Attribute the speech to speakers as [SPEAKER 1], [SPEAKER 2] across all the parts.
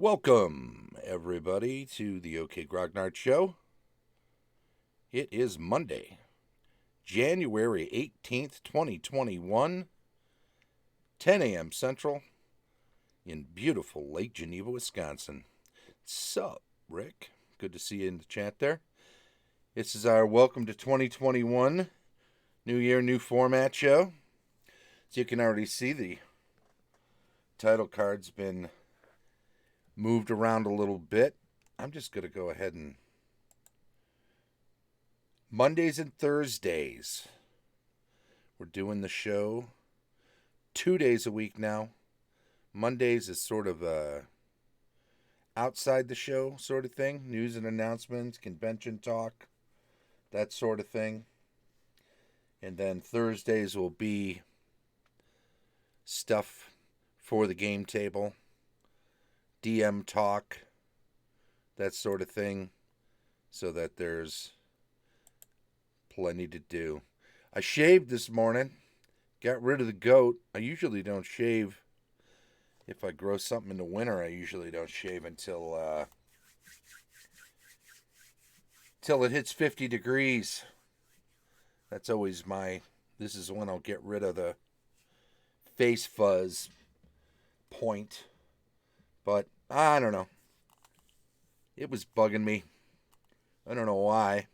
[SPEAKER 1] Welcome, everybody, to the OK Grognard Show. It is Monday, January 18th, 2021, 10 a.m. Central, in beautiful Lake Geneva, Wisconsin. Sup, Rick? Good to see you in the chat there. This is our Welcome to 2021 New Year, New Format show. As you can already see, the title card's been moved around a little bit. I'm just going to go ahead and Mondays and Thursdays, we're doing the show 2 days a week now. Mondays is sort of outside the show sort of thing, news and announcements, convention talk, that sort of thing. And then Thursdays will be stuff for the game table, DM talk, that sort of thing, so that there's plenty to do. I shaved this morning, got rid of the goat. I usually don't shave. If I grow something in the winter, I usually don't shave until it hits 50 degrees. That's always this is when I'll get rid of the face fuzz point. But I don't know. It was bugging me. I don't know why.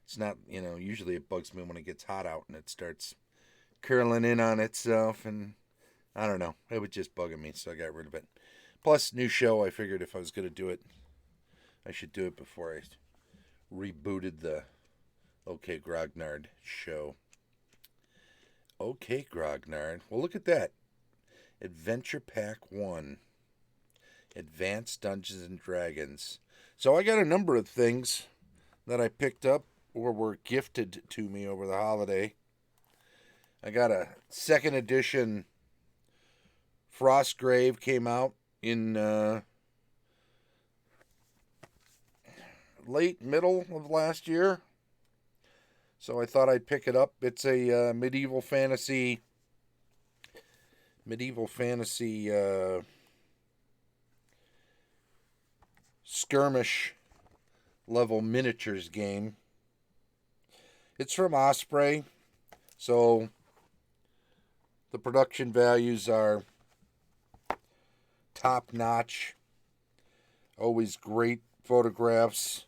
[SPEAKER 1] It's not, usually it bugs me when it gets hot out and it starts curling in on itself. And I don't know. It was just bugging me, so I got rid of it. Plus, new show, I figured if I was going to do it, I should do it before I rebooted the OK Grognard show. OK Grognard. Well, look at that. Adventure Pack 1. Advanced Dungeons and Dragons. So I got a number of things that I picked up or were gifted to me over the holiday. I got a second edition Frostgrave, came out in late middle of last year. So I thought I'd pick it up. It's a medieval fantasy skirmish level miniatures game. It's from Osprey, so the production values are top notch. Always great photographs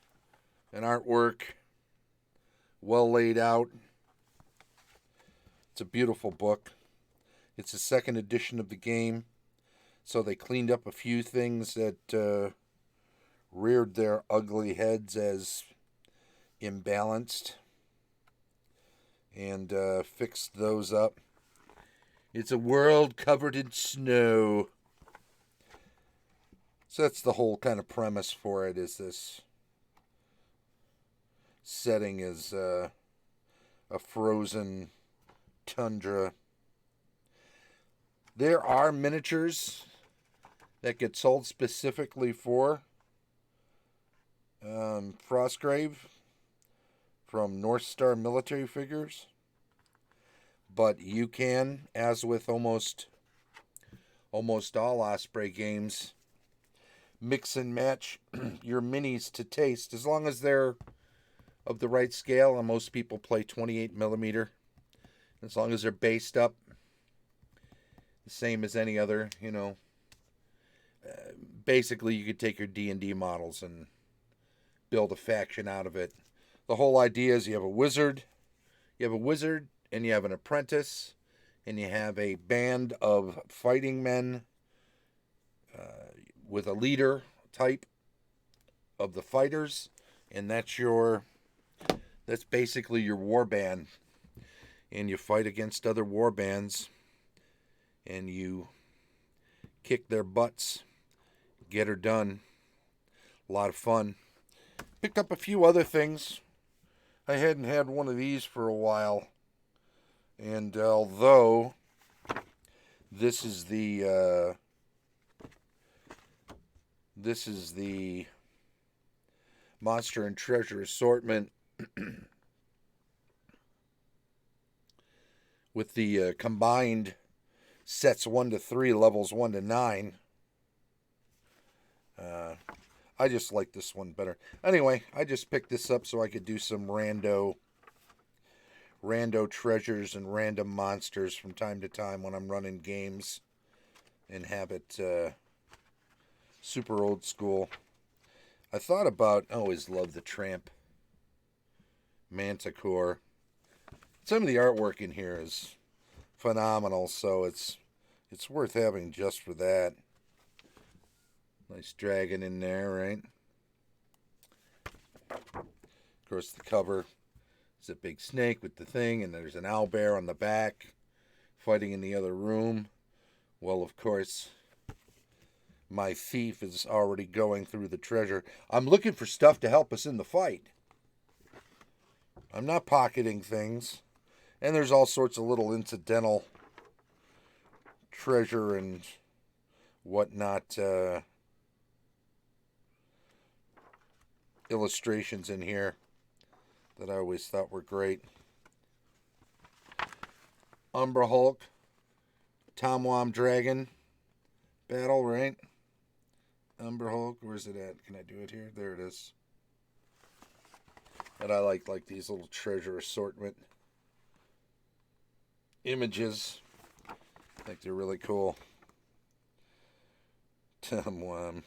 [SPEAKER 1] and artwork, well laid out. It's a beautiful book. It's the second edition of the game, so they cleaned up a few things that reared their ugly heads as imbalanced and fixed those up. It's a world covered in snow. So that's the whole kind of premise for it, is this setting is a frozen tundra. There are miniatures that get sold specifically for Frostgrave from North Star Military Figures, but you can, as with almost all Osprey games, mix and match your minis to taste, as long as they're of the right scale. And most people play 28 millimeter, as long as they're based up the same as any other. Basically, you could take your D&D models and build a faction out of it. The whole idea is you have a wizard and you have an apprentice, and you have a band of fighting men with a leader type of the fighters, and that's basically your war band. And you fight against other war bands, and you kick their butts, get her done. A lot of fun. Picked up a few other things. I hadn't had one of these for a while, and although this is the Monster and Treasure assortment with the combined sets 1 to 3, levels 1 to 9. I just like this one better. Anyway, I just picked this up so I could do some rando treasures and random monsters from time to time when I'm running games and have it super old school. I thought about, I always love the Tramp Manticore. Some of the artwork in here is phenomenal, so it's worth having just for that. Nice dragon in there, right? Of course, the cover is a big snake with the thing, and there's an owlbear on the back fighting in the other room. Well, of course, my thief is already going through the treasure. I'm looking for stuff to help us in the fight. I'm not pocketing things. And there's all sorts of little incidental treasure and whatnot illustrations in here that I always thought were great. Umbra Hulk, Tomwam Dragon battle, right? Umbra Hulk, where's it at? Can I do it here? There it is. And I like these little treasure assortment images. I think they're really cool. Tomwam.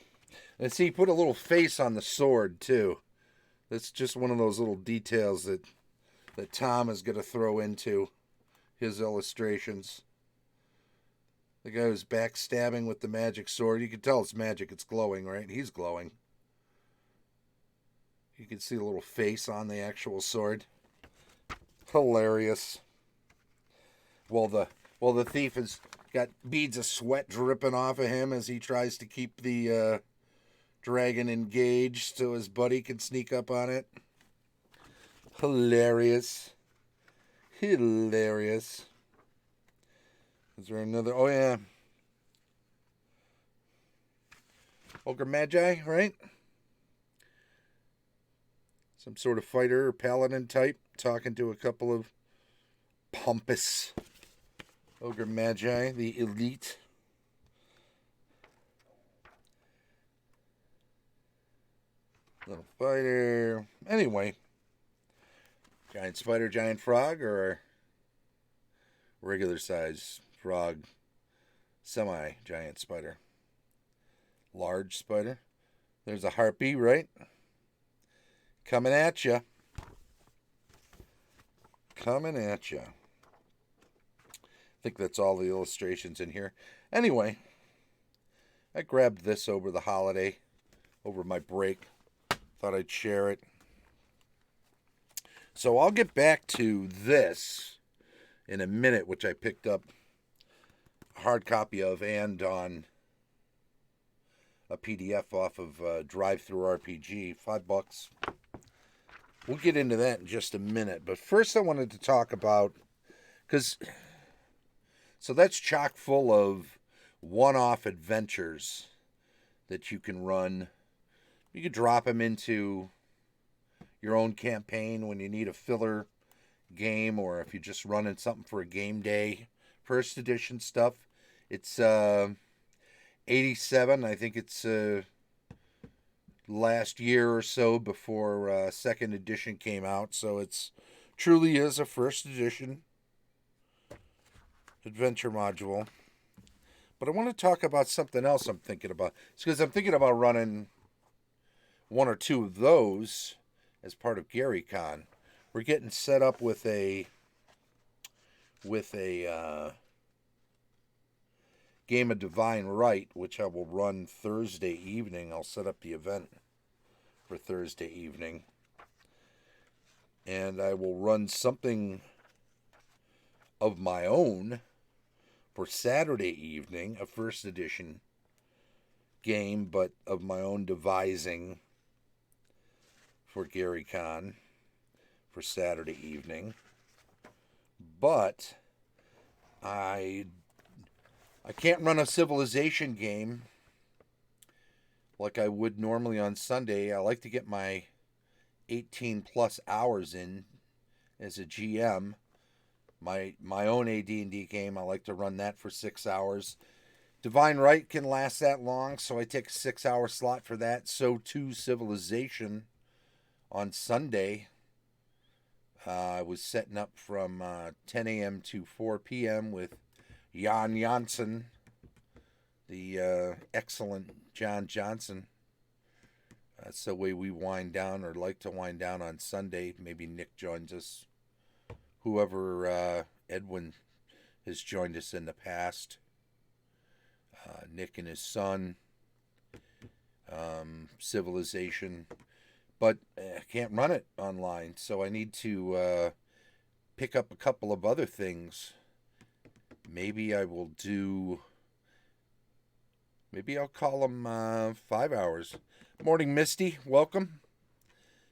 [SPEAKER 1] And see, put a little face on the sword, too. That's just one of those little details that Tom is going to throw into his illustrations. The guy who's backstabbing with the magic sword. You can tell it's magic. It's glowing, right? He's glowing. You can see a little face on the actual sword. Hilarious. Well, the thief has got beads of sweat dripping off of him as he tries to keep the dragon engaged so his buddy can sneak up on it. Hilarious. Hilarious. Is there another? Oh, yeah. Ogre Magi, right? Some sort of fighter or paladin type talking to a couple of pompous Ogre Magi, the elite. Little fighter. Anyway. Giant spider, giant frog, or regular size frog, semi-giant spider. Large spider. There's a harpy, right? Coming at you. Coming at you. I think that's all the illustrations in here. Anyway, I grabbed this over the holiday, over my break. Thought I'd share it. So I'll get back to this in a minute, which I picked up a hard copy of and on a PDF off of Drive Through RPG, $5. We'll get into that in just a minute. But first I wanted to talk about, so that's chock full of one-off adventures that you can run. You could drop them into your own campaign when you need a filler game, or if you're just running something for a game day. First edition stuff. It's 87. I think it's last year or so before second edition came out. So it's truly is a first edition adventure module. But I want to talk about something else I'm thinking about. It's because I'm thinking about running one or two of those as part of Gary Con. We're getting set up with a Game of Divine Right, which I will run Thursday evening. I'll set up the event for Thursday evening. And I will run something of my own for Saturday evening, a first edition game, but of my own devising for Gary Con for Saturday evening. But I can't run a Civilization game like I would normally on Sunday. I like to get my 18 plus hours in as a GM. My own AD&D game, I like to run that for 6 hours. Divine Right can last that long, so I take a 6-hour slot for that. So too Civilization on Sunday. I was setting up from 10 a.m. to 4 p.m. with Jan Janssen, the excellent John Johnson. That's the way we wind down, or like to wind down on Sunday. Maybe Nick joins us. Whoever Edwin has joined us in the past. Nick and his son. Civilization. But I can't run it online, so I need to pick up a couple of other things. Maybe I will do... Maybe I'll call them 5 hours. Morning, Misty. Welcome.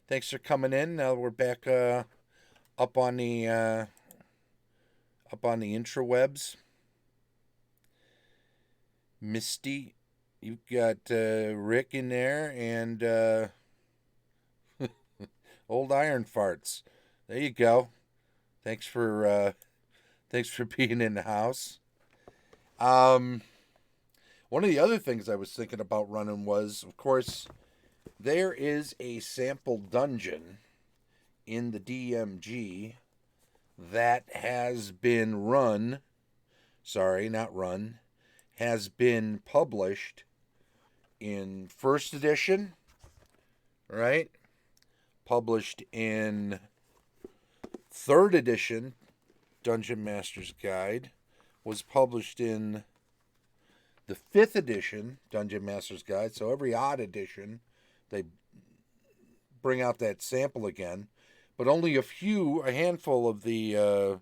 [SPEAKER 1] Thanks for coming in. Now we're back up on the intrawebs. Misty, you've got Rick in there and old Iron Farts. There you go. Thanks for being in the house. One of the other things I was thinking about running was, of course, there is a sample dungeon in the DMG that has been has been published in first edition, right? Published in third edition, Dungeon Master's Guide, was published in the 5th edition, Dungeon Master's Guide. So every odd edition, they bring out that sample again. But only a handful of the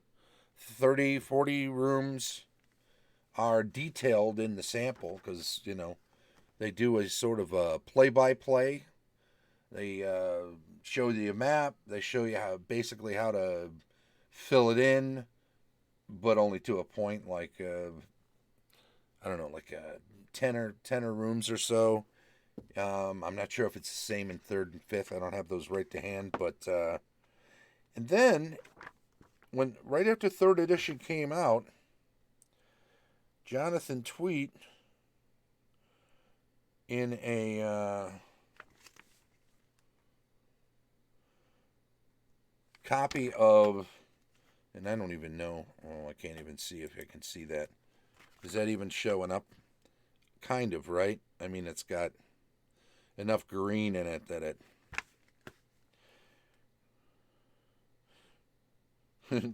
[SPEAKER 1] 30, 40 rooms are detailed in the sample because, they do a sort of a play-by-play. They show you a map. They show you basically how to fill it in, but only to a point, like... I don't know, like 10 rooms or so. I'm not sure if it's the same in 3rd and 5th. I don't have those right to hand. But and then, right after 3rd edition came out, Jonathan Tweet, in a copy of, and I don't even know, I can't even see if I can see that. Is that even showing up? Kind of, right? I mean, it's got enough green in it that it...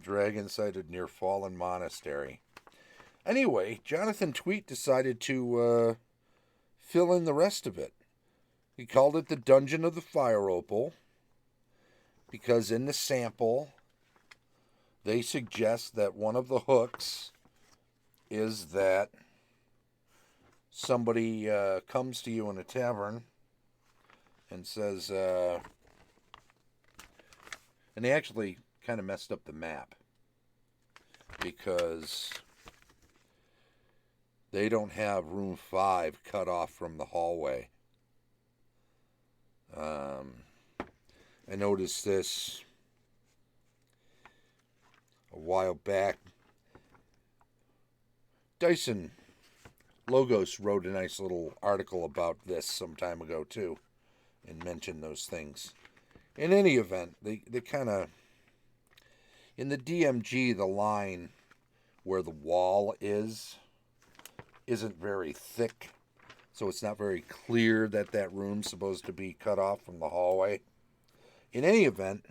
[SPEAKER 1] Dragon sighted near Fallen Monastery. Anyway, Jonathan Tweet decided to fill in the rest of it. He called it the Dungeon of the Fire Opal because in the sample, they suggest that one of the hooks is that somebody comes to you in a tavern and says, and they actually kind of messed up the map because they don't have room 5 cut off from the hallway. I noticed this a while back. Dyson Logos wrote a nice little article about this some time ago, too, and mentioned those things. In any event, they kind of... In the DMG, the line where the wall isn't very thick, so it's not very clear that that room's supposed to be cut off from the hallway. In any event,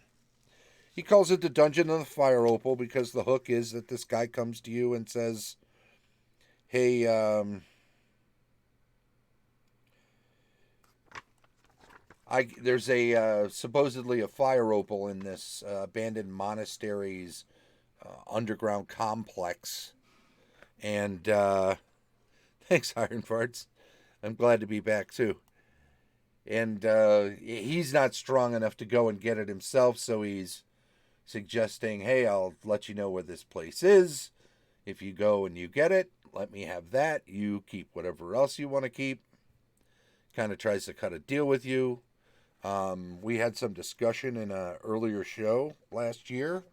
[SPEAKER 1] he calls it the Dungeon of the Fire Opal because the hook is that this guy comes to you and says... Hey, there's a supposedly a fire opal in this abandoned monastery's underground complex, and thanks, Iron Farts. I'm glad to be back too. And he's not strong enough to go and get it himself, so he's suggesting, "Hey, I'll let you know where this place is. If you go and you get it, let me have that. You keep whatever else you want to keep." Kind of tries to cut a deal with you. We had some discussion in an earlier show last year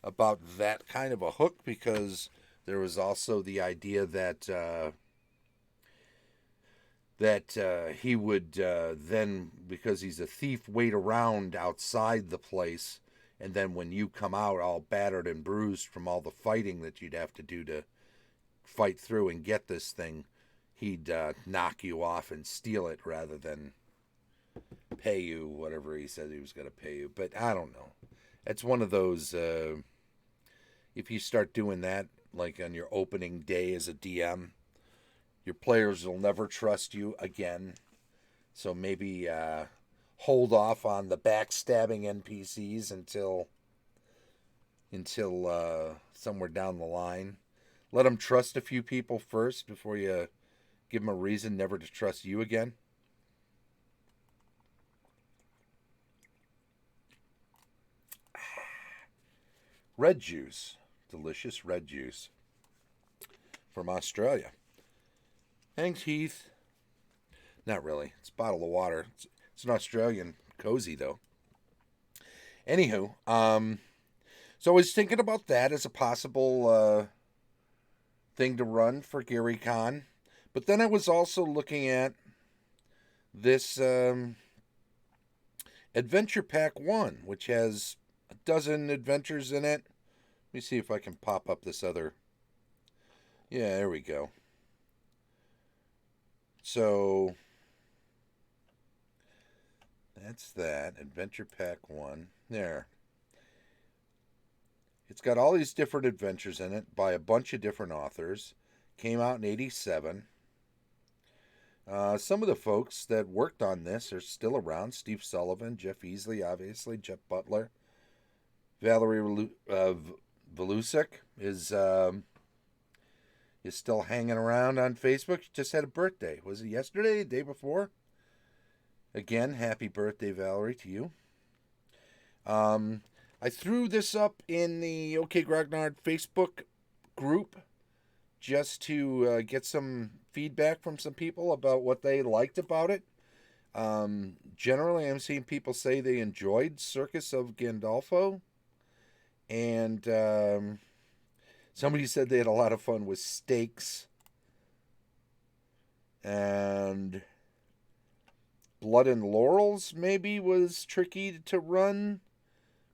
[SPEAKER 1] about that kind of a hook because there was also the idea that that he would then, because he's a thief, wait around outside the place, and then when you come out all battered and bruised from all the fighting that you'd have to do to fight through and get this thing, he'd knock you off and steal it rather than pay you whatever he said he was going to pay you. But I don't know. It's one of those, if you start doing that, like on your opening day as a DM, your players will never trust you again. So maybe hold off on the backstabbing NPCs until somewhere down the line. Let them trust a few people first before you give them a reason never to trust you again. Red juice. Delicious red juice from Australia. Thanks, Heath. Not really. It's a bottle of water. It's an Australian cozy, though. Anywho, so I was thinking about that as a possible thing to run for Gary Con. But then I was also looking at this Adventure Pack 1, which has a dozen adventures in it. Let me see if I can pop up this other. Yeah, there we go. So that's that. Adventure Pack 1. There. It's got all these different adventures in it by a bunch of different authors. Came out in 87. Some of the folks that worked on this are still around. Steve Sullivan, Jeff Easley, obviously, Jeff Butler. Valerie Velusik is still hanging around on Facebook. She just had a birthday. Was it yesterday? The day before? Again, happy birthday, Valerie, to you. I threw this up in the OK Grognard Facebook group just to get some feedback from some people about what they liked about it. Generally, I'm seeing people say they enjoyed Circus of Gandolfo. And somebody said they had a lot of fun with Stakes. And Blood and Laurels maybe was tricky to run.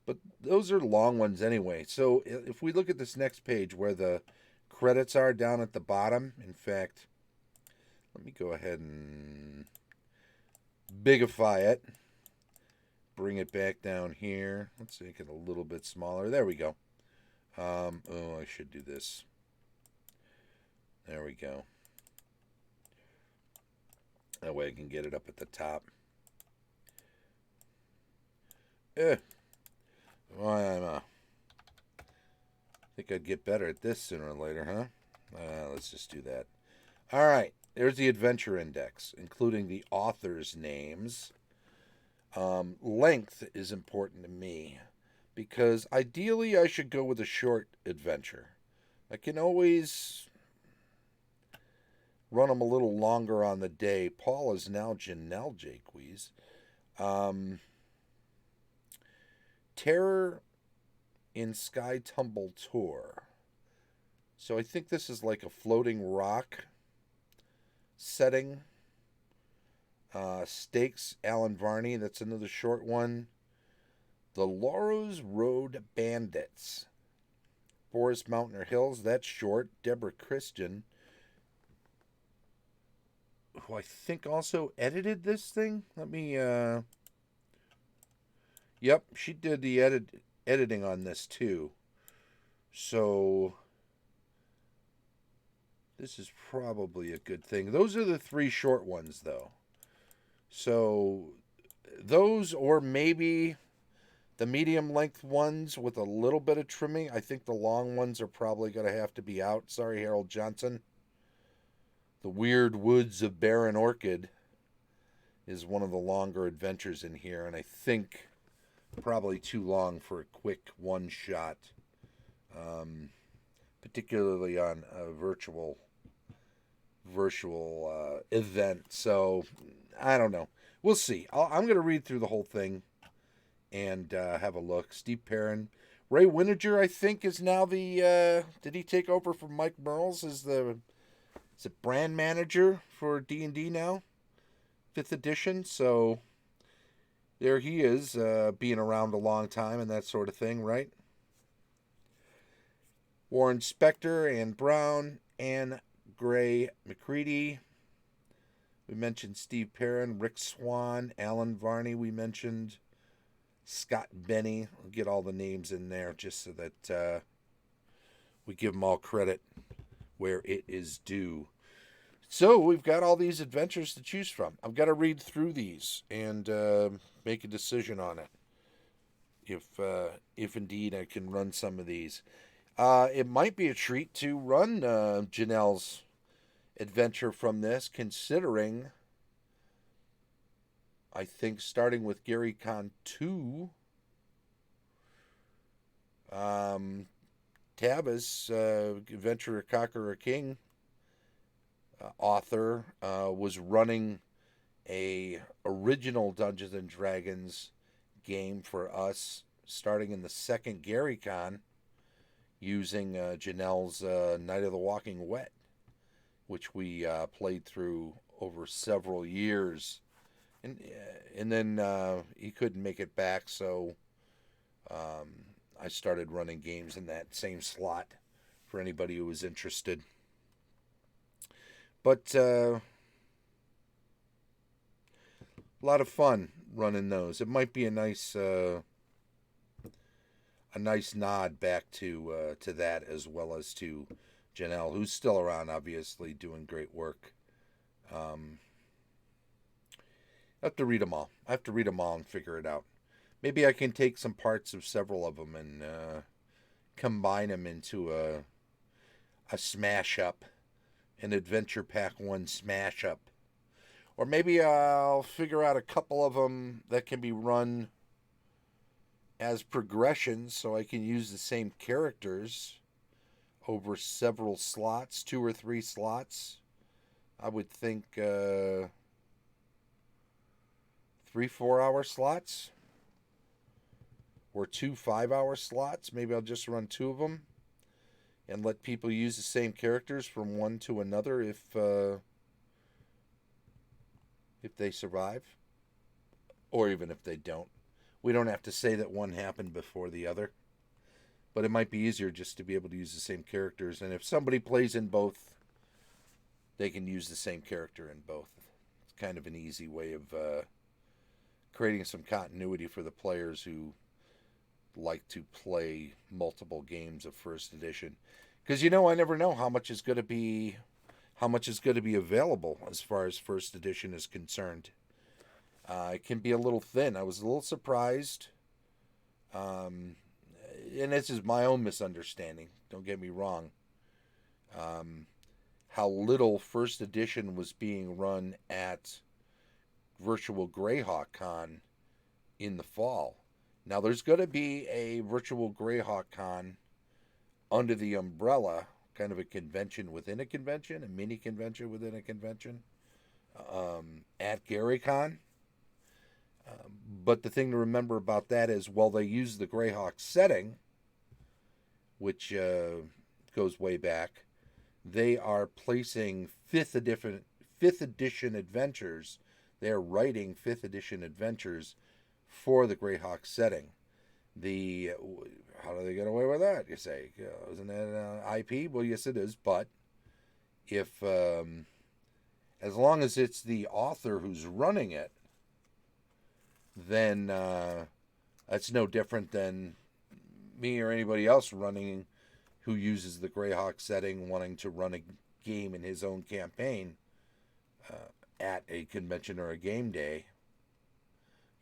[SPEAKER 1] But those are long ones anyway. So if we look at this next page where the credits are down at the bottom. In fact, let me go ahead and bigify it. Bring it back down here. Let's make it a little bit smaller. There we go. Oh, I should do this. There we go. That way I can get it up at the top. I think I'd get better at this sooner or later, huh? Let's just do that. All right. There's the adventure index, including the authors' names. Length is important to me because ideally I should go with a short adventure. I can always run them a little longer on the day. Paul is now Janelle Jaques. Terror in Sky Tumble Tour. So I think this is like a floating rock setting. Stakes, Alan Varney, that's another short one. The Laurels Road Bandits. Forest Mountain Hills, that's short. Deborah Christian, who I think also edited this thing. Let me, Yep, she did the editing on this too. So this is probably a good thing. Those are the three short ones, though. So those, or maybe the medium length ones with a little bit of trimming. I think the long ones are probably going to have to be out. Sorry, Harold Johnson. The Weird Woods of Barren Orchid is one of the longer adventures in here, and I think probably too long for a quick one shot, particularly on a virtual event. So I don't know. We'll see. I'm going to read through the whole thing and have a look. Steve Perrin. Ray Winiger, I think, is now the... did he take over from Mike Merles as the brand manager for D&D now? 5th edition, so there he is, being around a long time and that sort of thing, right? Warren Spector, Ann Brown, Anne Gray McCready. We mentioned Steve Perrin, Rick Swan, Alan Varney. We mentioned Scott Benny. We'll get all the names in there just so that we give them all credit where it is due. So we've got all these adventures to choose from. I've got to read through these and make a decision on it. If indeed I can run some of these. It might be a treat to run Janelle's adventure from this, considering I think starting with Gary Con XIII, Tavis, Adventurer Conqueror King author, was running a original Dungeons and Dragons game for us starting in the second Gary Con using Janelle's Night of the Walking Wet, which we played through over several years. And then he couldn't make it back, so I started running games in that same slot for anybody who was interested. But a lot of fun running those. It might be a nice nod back to that, as well as to Janelle, who's still around, obviously, doing great work. I have to read them all. I have to read them all and figure it out. Maybe I can take some parts of several of them and combine them into a smash up, an Adventure Pack 1 smash up. Or maybe I'll figure out a couple of them that can be run as progressions, so I can use the same characters over several slots, 2 or 3 slots. I would think 3 4-hour slots, or 2 5-hour slots. Maybe I'll just run 2 of them and let people use the same characters from one to another if they survive, or even if they don't. We don't have to say that one happened before the other, but it might be easier just to be able to use the same characters. And if somebody plays in both, they can use the same character in both. It's kind of an easy way of creating some continuity for the players who like to play multiple games of first edition. Because I never know how much is going to be available as far as first edition is concerned. It can be a little thin. I was a little surprised, and this is my own misunderstanding, don't get me wrong, how little first edition was being run at Virtual Greyhawk Con in the fall. Now, there's going to be a Virtual Greyhawk Con under the umbrella, kind of a convention within a convention, a mini convention within a convention, at Gary Con. But the thing to remember about that is, while they use the Greyhawk setting, which goes way back, they are placing 5th edition adventures. They're writing 5th edition adventures for the Greyhawk setting. How do they get away with that, you say? Isn't that an IP? Well, yes, it is. But if as long as it's the author who's running it, then that's no different than me or anybody else running who uses the Greyhawk setting, wanting to run a game in his own campaign at a convention or a game day.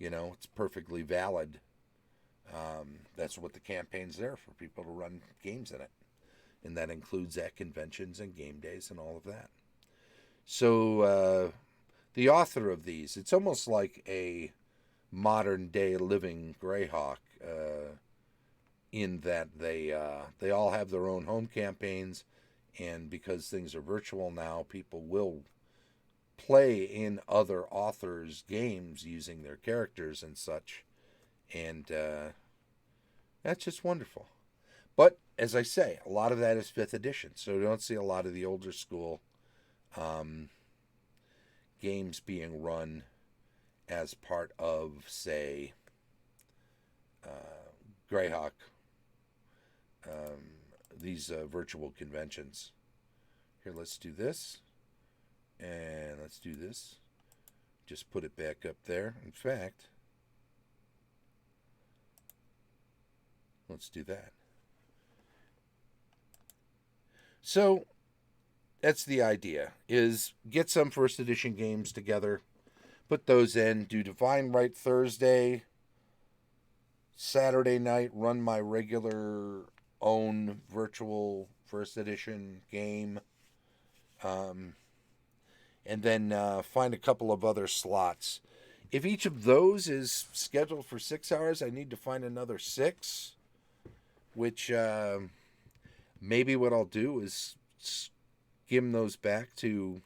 [SPEAKER 1] It's perfectly valid. That's what the campaign's there for, people to run games in it. And that includes at conventions and game days and all of that. So the author of these, it's almost like a modern day living Greyhawk, in that they all have their own home campaigns, and because things are virtual now, people will play in other authors' games using their characters and such, and that's just wonderful. But as I say, a lot of that is 5th edition, so we don't see a lot of the older school games being run as part of, say, Greyhawk, these virtual conventions. Here, let's do this. And let's do this. Just put it back up there. In fact, let's do that. So that's the idea, is get some first edition games together, put those in, do Divine Right Thursday, Saturday night, run my regular own virtual first edition game, and then find a couple of other slots. If each of those is scheduled for 6 hours, I need to find another 6, which maybe what I'll do is skim those back to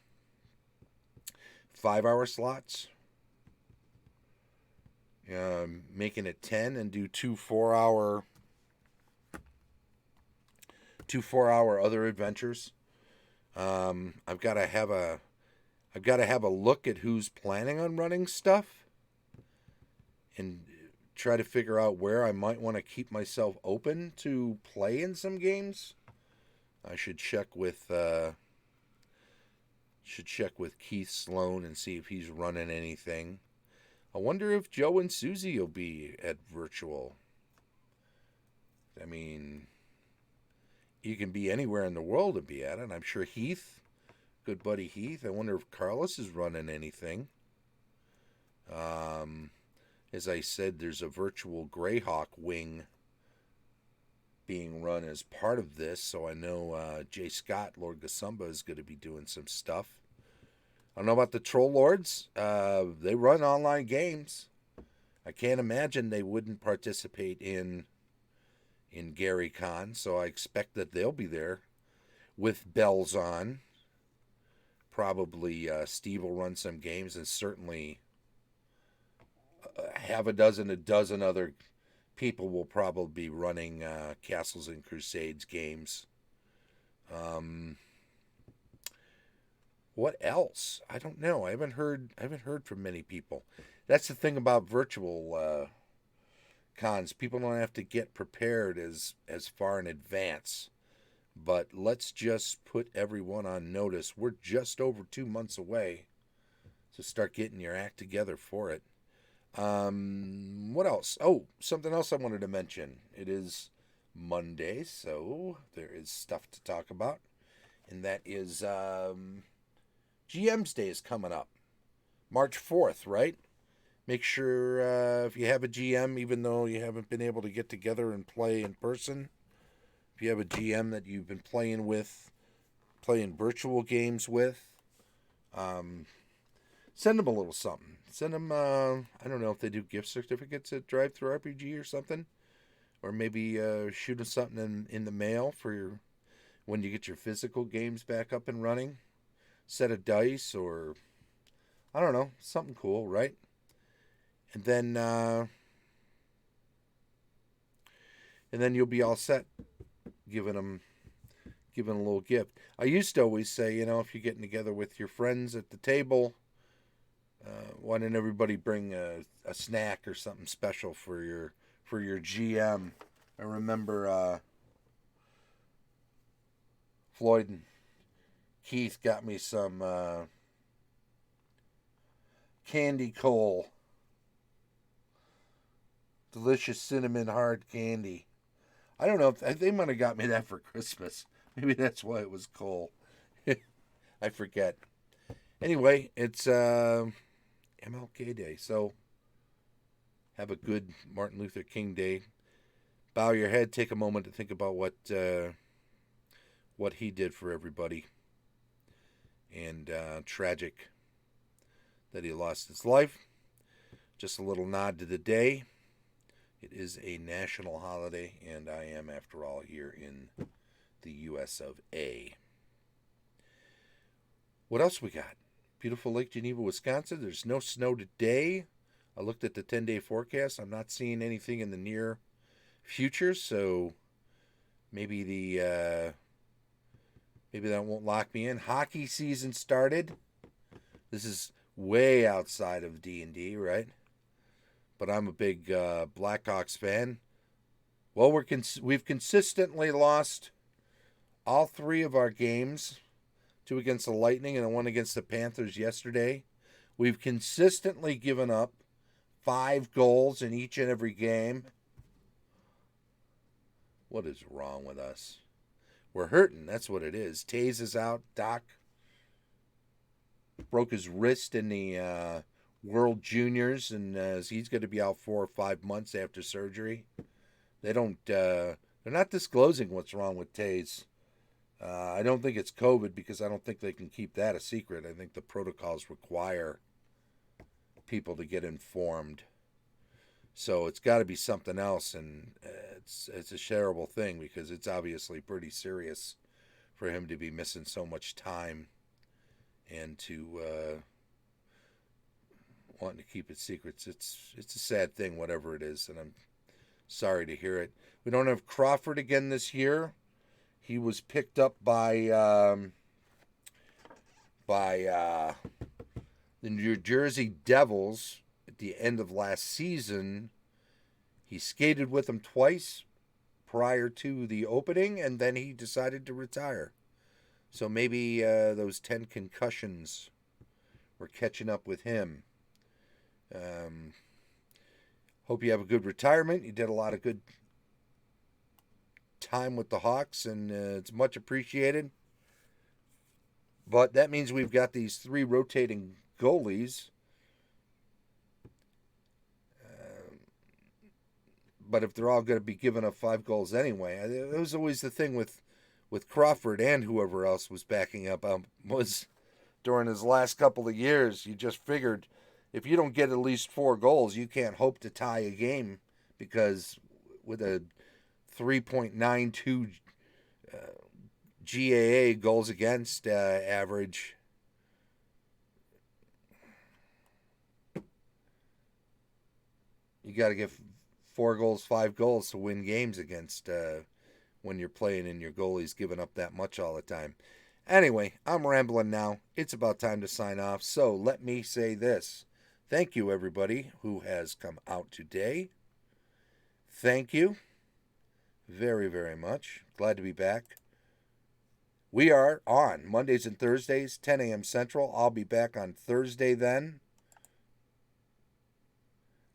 [SPEAKER 1] 5-hour slots, making it 10, and do two 4-hour other adventures. I've got to have a look at who's planning on running stuff and try to figure out where I might want to keep myself open to play in some games. I should check with Keith Sloan and see if he's running anything. I wonder if Joe and Susie will be at virtual. I mean, you can be anywhere in the world to be at it. I'm sure Heath, good buddy Heath. I wonder if Carlos is running anything. As I said, there's a virtual Greyhawk wing being run as part of this, so I know Jay Scott, Lord Gasumba, is going to be doing some stuff. I don't know about the Troll Lords. They run online games. I can't imagine they wouldn't participate in Gary Con, so I expect that they'll be there with bells on. Probably Steve will run some games, and certainly a dozen other people will probably be running Castles and Crusades games. What else? I don't know. I haven't heard from many people. That's the thing about virtual cons. People don't have to get prepared as far in advance. But let's just put everyone on notice. We're just over 2 months away, so start getting your act together for it. What else? Oh, something else I wanted to mention. It is Monday, so there is stuff to talk about, and that is GM's Day is coming up, March 4th, right? Make sure if you have a GM, even though you haven't been able to get together and play in person, if you have a GM that you've been playing virtual games with, send them a little something. Send them, I don't know if they do gift certificates at Drive-Thru RPG or something. Or maybe shoot them something in the mail for when you get your physical games back up and running. Set of dice or, I don't know, something cool, right? And then you'll be all set, giving a little gift. I used to always say, if you're getting together with your friends at the table, why didn't everybody bring a snack or something special for your GM? I remember Floyd and Keith got me some candy coal, delicious cinnamon hard candy. I don't know if they might have got me that for Christmas. Maybe that's why it was coal. I forget. Anyway, it's MLK Day, so have a good Martin Luther King Day. Bow your head, take a moment to think about what he did for everybody. And tragic that he lost his life. Just a little nod to the day. It is a national holiday, and I am, after all, here in the U.S. of A. What else we got? Beautiful Lake Geneva, Wisconsin. There's no snow today. I looked at the 10-day forecast. I'm not seeing anything in the near future, so maybe maybe that won't lock me in. Hockey season started. way outside of D&D, right? But I'm a big Blackhawks fan. Well, we've consistently lost all three of our games, two against the Lightning and one against the Panthers yesterday. We've consistently given up 5 goals in each and every game. What is wrong with us? We're hurting. That's what it is. Taze is out. Doc broke his wrist in the World Juniors, and he's going to be out 4 or 5 months after surgery. They don't. They're not disclosing what's wrong with Taze. I don't think it's COVID because I don't think they can keep that a secret. I think the protocols require people to get informed. So it's got to be something else, and it's a shareable thing because it's obviously pretty serious for him to be missing so much time and to wanting to keep it secrets. It's a sad thing, whatever it is, and I'm sorry to hear it. We don't have Crawford again this year. He was picked up by the New Jersey Devils at the end of last season. He skated with them twice prior to the opening, and then he decided to retire. So maybe those 10 concussions were catching up with him. Hope you have a good retirement. You did a lot of good time with the Hawks, and it's much appreciated. But that means we've got these 3 rotating goalies. But if they're all going to be giving up 5 goals anyway, it was always the thing with Crawford and whoever else was backing up. Was during his last couple of years, you just figured if you don't get at least 4 goals, you can't hope to tie a game because with a 3.92 GAA goals against average, you got to get 4 goals, 5 goals to win games against when you're playing and your goalie's giving up that much all the time. Anyway, I'm rambling now. It's about time to sign off. So let me say this. Thank you, everybody who has come out today. Thank you very, very much. Glad to be back. We are on Mondays and Thursdays, 10 a.m. Central. I'll be back on Thursday then.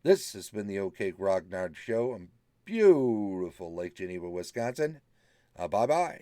[SPEAKER 1] This has been the OK Grognard Show in beautiful Lake Geneva, Wisconsin. Bye-bye.